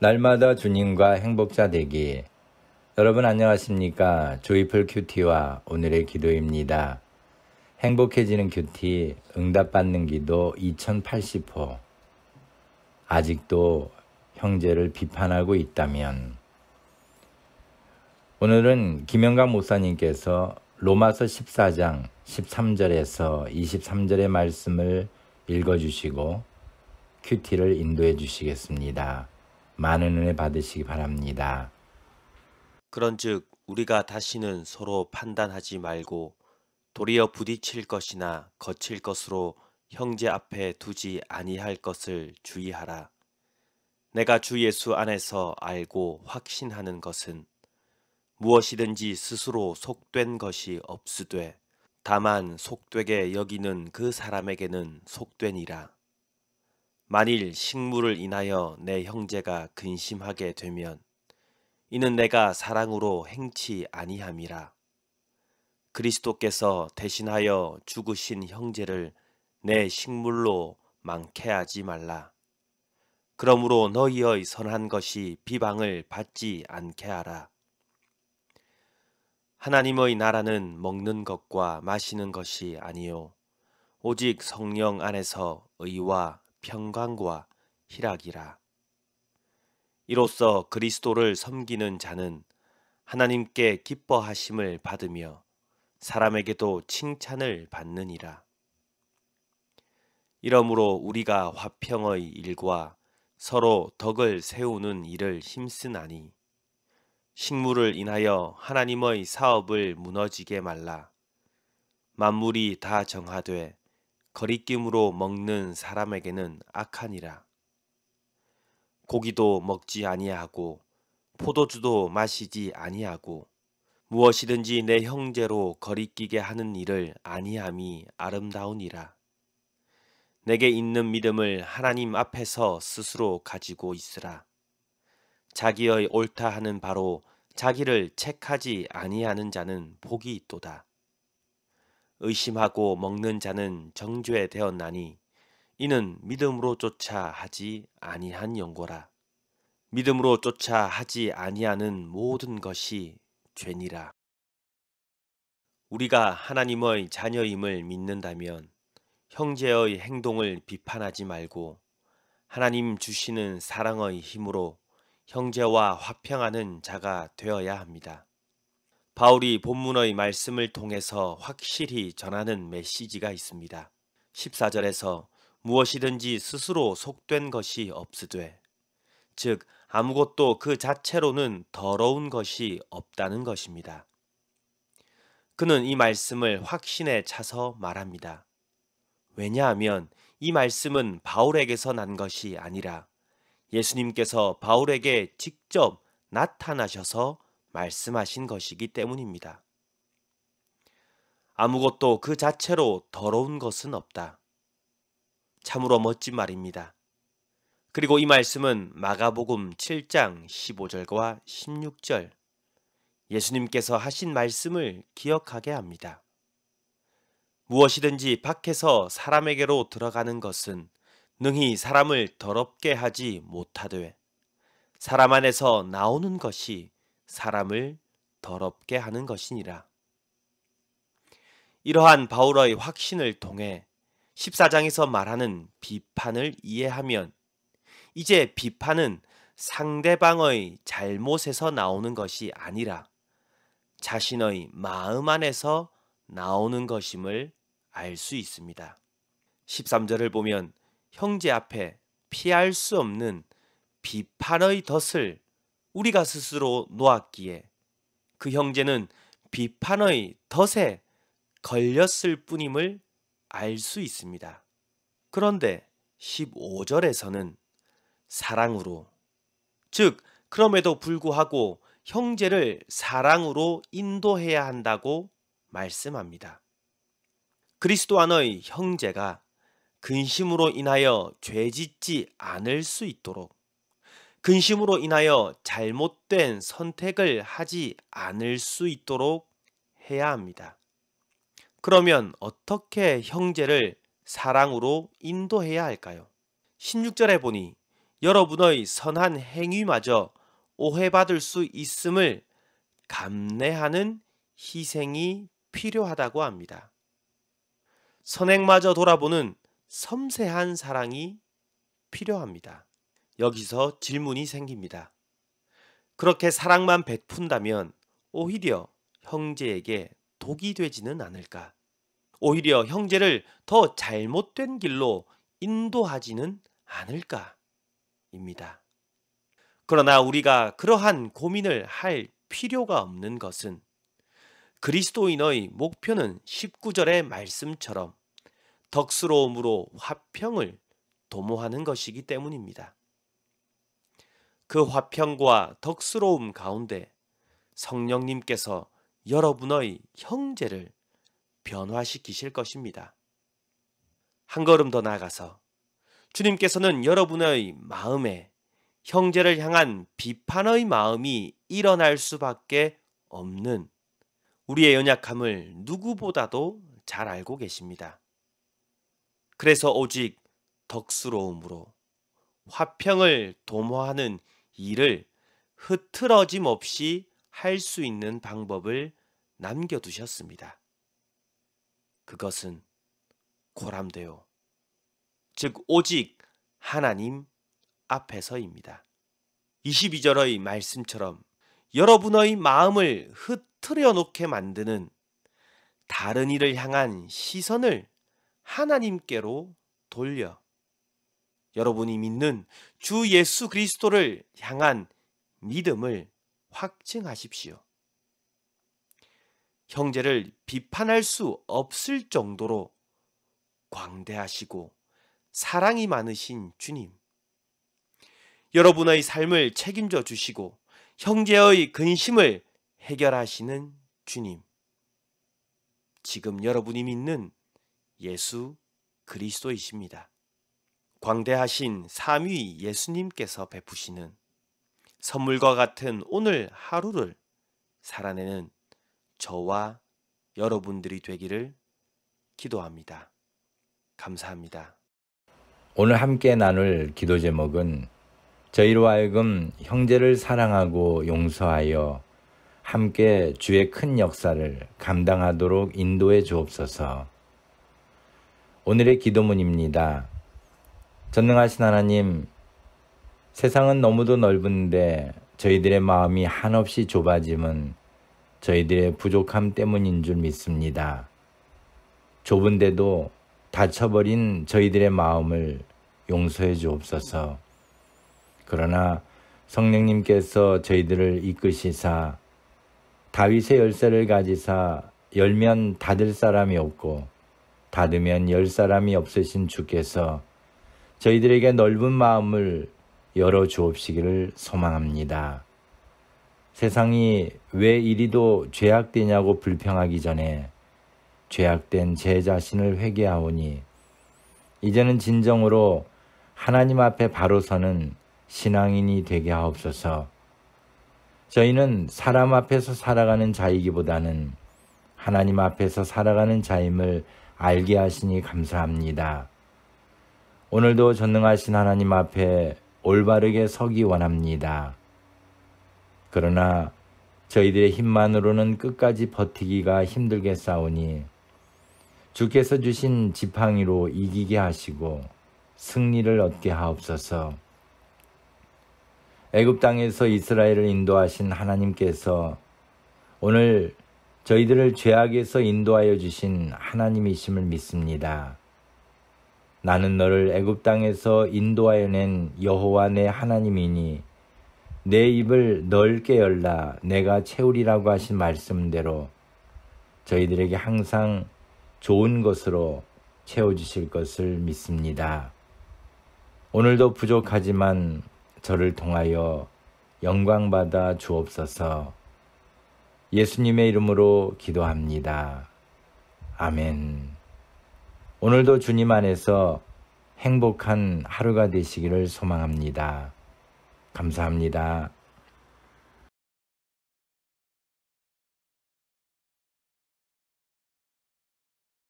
날마다 주님과 행복자 되기. 여러분 안녕하십니까? 조이풀 큐티와 오늘의 기도입니다. 행복해지는 큐티 응답받는 기도 2080호. 아직도 형제를 비판하고 있다면. 오늘은 김영각 목사님께서 로마서 14장 13절에서 23절의 말씀을 읽어주시고 큐티를 인도해 주시겠습니다. 많은 은혜 받으시기 바랍니다. 그런즉 우리가 다시는 서로 판단하지 말고 도리어 부딪힐 것이나 거칠 것으로 형제 앞에 두지 아니할 것을 주의하라. 내가 주 예수 안에서 알고 확신하는 것은 무엇이든지 스스로 속된 것이 없으되 다만 속되게 여기는 그 사람에게는 속되니라. 만일 식물을 인하여 내 형제가 근심하게 되면 이는 내가 사랑으로 행치 아니함이라. 그리스도께서 대신하여 죽으신 형제를 내 식물로 망케하지 말라. 그러므로 너희의 선한 것이 비방을 받지 않게 하라. 하나님의 나라는 먹는 것과 마시는 것이 아니요 오직 성령 안에서 의와 평강과 희락이라. 이로써 그리스도를 섬기는 자는 하나님께 기뻐하심을 받으며 사람에게도 칭찬을 받느니라. 이러므로 우리가 화평의 일과 서로 덕을 세우는 일을 힘쓰나니 식물을 인하여 하나님의 사업을 무너지게 말라. 만물이 다 정하되 거리낌으로 먹는 사람에게는 악하니라. 고기도 먹지 아니하고 포도주도 마시지 아니하고 무엇이든지 내 형제로 거리끼게 하는 일을 아니함이 아름다우니라. 내게 있는 믿음을 하나님 앞에서 스스로 가지고 있으라. 자기의 옳다 하는 바로 자기를 책하지 아니하는 자는 복이 있도다. 의심하고 먹는 자는 정죄되었나니 이는 믿음으로 쫓아 하지 아니한 연고라. 믿음으로 쫓아 하지 아니하는 모든 것이 죄니라. 우리가 하나님의 자녀임을 믿는다면 형제의 행동을 비판하지 말고 하나님 주시는 사랑의 힘으로 형제와 화평하는 자가 되어야 합니다. 바울이 본문의 말씀을 통해서 확실히 전하는 메시지가 있습니다. 14절에서 무엇이든지 스스로 속된 것이 없으되 즉 아무것도 그 자체로는 더러운 것이 없다는 것입니다. 그는 이 말씀을 확신에 차서 말합니다. 왜냐하면 이 말씀은 바울에게서 난 것이 아니라 예수님께서 바울에게 직접 나타나셔서 말씀하신 것이기 때문입니다. 아무것도 그 자체로 더러운 것은 없다. 참으로 멋진 말입니다. 그리고 이 말씀은 마가복음 7장 15절과 16절 예수님께서 하신 말씀을 기억하게 합니다. 무엇이든지 밖에서 사람에게로 들어가는 것은 능히 사람을 더럽게 하지 못하되 사람 안에서 나오는 것이 사람을 더럽게 하는 것이니라. 이러한 바울의 확신을 통해 14장에서 말하는 비판을 이해하면 이제 비판은 상대방의 잘못에서 나오는 것이 아니라 자신의 마음 안에서 나오는 것임을 알 수 있습니다. 13절을 보면 형제 앞에 피할 수 없는 비판의 덫을 우리가 스스로 놓았기에 그 형제는 비판의 덫에 걸렸을 뿐임을 알 수 있습니다. 그런데 15절에서는 사랑으로, 즉 그럼에도 불구하고 형제를 사랑으로 인도해야 한다고 말씀합니다. 그리스도 안의 형제가 근심으로 인하여 죄짓지 않을 수 있도록, 근심으로 인하여 잘못된 선택을 하지 않을 수 있도록 해야 합니다. 그러면 어떻게 형제를 사랑으로 인도해야 할까요? 16절에 보니 여러분의 선한 행위마저 오해받을 수 있음을 감내하는 희생이 필요하다고 합니다. 선행마저 돌아보는 섬세한 사랑이 필요합니다. 여기서 질문이 생깁니다. 그렇게 사랑만 베푼다면 오히려 형제에게 독이 되지는 않을까? 오히려 형제를 더 잘못된 길로 인도하지는 않을까? 입니다. 그러나 우리가 그러한 고민을 할 필요가 없는 것은 그리스도인의 목표는 19절의 말씀처럼 덕스러움으로 화평을 도모하는 것이기 때문입니다. 그 화평과 덕스러움 가운데 성령님께서 여러분의 형제를 변화시키실 것입니다. 한 걸음 더 나아가서 주님께서는 여러분의 마음에 형제를 향한 비판의 마음이 일어날 수밖에 없는 우리의 연약함을 누구보다도 잘 알고 계십니다. 그래서 오직 덕스러움으로 화평을 도모하는 일을 흐트러짐 없이 할 수 있는 방법을 남겨두셨습니다. 그것은 고람되오, 즉 오직 하나님 앞에서입니다. 22절의 말씀처럼 여러분의 마음을 흐트려 놓게 만드는 다른 일을 향한 시선을 하나님께로 돌려 여러분이 믿는 주 예수 그리스도를 향한 믿음을 확증하십시오. 형제를 비판할 수 없을 정도로 광대하시고 사랑이 많으신 주님, 여러분의 삶을 책임져 주시고 형제의 근심을 해결하시는 주님, 지금 여러분이 믿는 예수 그리스도이십니다. 광대하신 삼위 예수님께서 베푸시는 선물과 같은 오늘 하루를 살아내는 저와 여러분들이 되기를 기도합니다. 감사합니다. 오늘 함께 나눌 기도 제목은 저희로 하여금 형제를 사랑하고 용서하여 함께 주의 큰 역사를 감당하도록 인도해 주옵소서. 오늘의 기도문입니다. 전능하신 하나님, 세상은 너무도 넓은데 저희들의 마음이 한없이 좁아짐은 저희들의 부족함 때문인 줄 믿습니다. 좁은데도 닫혀버린 저희들의 마음을 용서해 주옵소서. 그러나 성령님께서 저희들을 이끄시사 다윗의 열쇠를 가지사 열면 닫을 사람이 없고 닫으면 열 사람이 없으신 주께서 저희들에게 넓은 마음을 열어 주옵시기를 소망합니다. 세상이 왜 이리도 죄악되냐고 불평하기 전에 죄악된 제 자신을 회개하오니 이제는 진정으로 하나님 앞에 바로 서는 신앙인이 되게 하옵소서. 저희는 사람 앞에서 살아가는 자이기보다는 하나님 앞에서 살아가는 자임을 알게 하시니 감사합니다. 오늘도 전능하신 하나님 앞에 올바르게 서기 원합니다. 그러나 저희들의 힘만으로는 끝까지 버티기가 힘들겠사오니 주께서 주신 지팡이로 이기게 하시고 승리를 얻게 하옵소서. 애굽 땅에서 이스라엘을 인도하신 하나님께서 오늘 저희들을 죄악에서 인도하여 주신 하나님이심을 믿습니다. 나는 너를 애굽 땅에서 인도하여 낸 여호와 내 하나님이니 내 입을 넓게 열라 내가 채우리라고 하신 말씀대로 저희들에게 항상 좋은 것으로 채워주실 것을 믿습니다. 오늘도 부족하지만 저를 통하여 영광받아 주옵소서. 예수님의 이름으로 기도합니다. 아멘. 오늘도 주님 안에서 행복한 하루가 되시기를 소망합니다. 감사합니다.